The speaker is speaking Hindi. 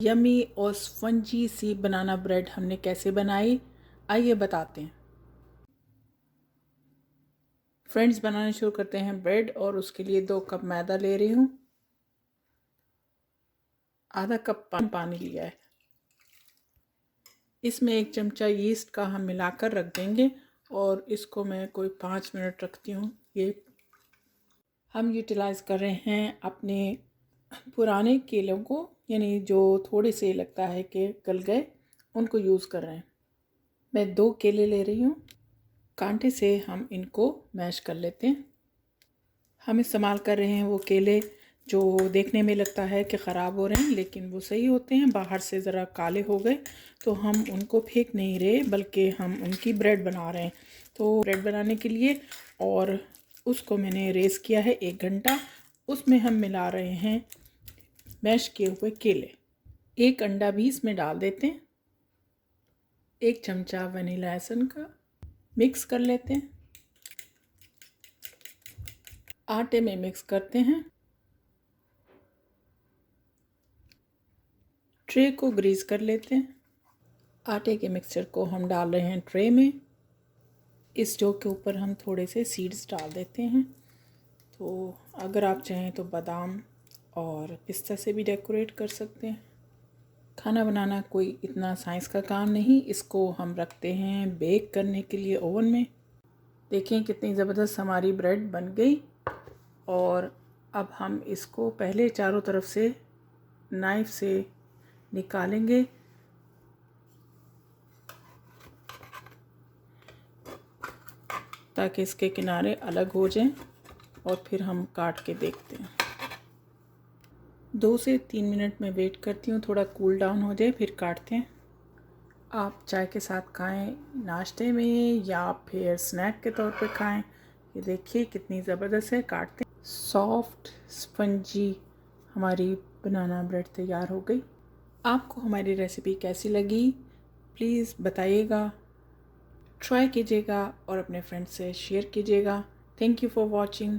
यमी और स्पंजी सी बनाना ब्रेड हमने कैसे बनाई, आइए बताते हैं। फ्रेंड्स, बनाना शुरू करते हैं ब्रेड। और उसके लिए 2 कप मैदा ले रही हूँ, आधा कप पानी लिया है। इसमें 1 चमचा यीस्ट का हम मिलाकर रख देंगे और इसको मैं कोई 5 मिनट रखती हूँ। ये हम यूटिलाइज़ कर रहे हैं अपने पुराने केलों को, यानी जो थोड़े से लगता है कि गल गए, उनको यूज़ कर रहे हैं। मैं 2 केले ले रही हूँ, कांटे से हम इनको मैश कर लेते हैं। हम इस्तेमाल कर रहे हैं वो केले जो देखने में लगता है कि ख़राब हो रहे हैं, लेकिन वो सही होते हैं। बाहर से ज़रा काले हो गए तो हम उनको फेंक नहीं रहे, बल्कि हम उनकी ब्रेड बना रहे हैं। तो ब्रेड बनाने के लिए, और उसको मैंने रेस किया है 1 घंटा। उसमें हम मिला रहे हैं मैश किए हुए केले। 1 अंडा भी इसमें डाल देते हैं। 1 चमचा वनीला एसेंस का मिक्स कर लेते हैं। आटे में मिक्स करते हैं। ट्रे को ग्रीस कर लेते हैं। आटे के मिक्सचर को हम डाल रहे हैं ट्रे में। इस डो के ऊपर हम थोड़े से सीड्स डाल देते हैं। तो अगर आप चाहें तो बादाम और पिस्ता से भी डेकोरेट कर सकते हैं। खाना बनाना कोई इतना साइंस का काम नहीं। इसको हम रखते हैं बेक करने के लिए ओवन में। देखें कितनी ज़बरदस्त हमारी ब्रेड बन गई। और अब हम इसको पहले चारों तरफ से नाइफ़ से निकालेंगे, ताकि इसके किनारे अलग हो जाएं, और फिर हम काट के देखते हैं। 2 से 3 मिनट में वेट करती हूँ, थोड़ा कूल डाउन हो जाए, फिर काटते हैं। आप चाय के साथ खाएं, नाश्ते में, या फिर स्नैक के तौर पे खाएं। ये देखिए कितनी ज़बरदस्त है। काटते हैं। सॉफ्ट स्पंजी हमारी बनाना ब्रेड तैयार हो गई। आपको हमारी रेसिपी कैसी लगी प्लीज़ बताइएगा, ट्राई कीजिएगा और अपने फ्रेंड्स से शेयर कीजिएगा। Thank you for watching.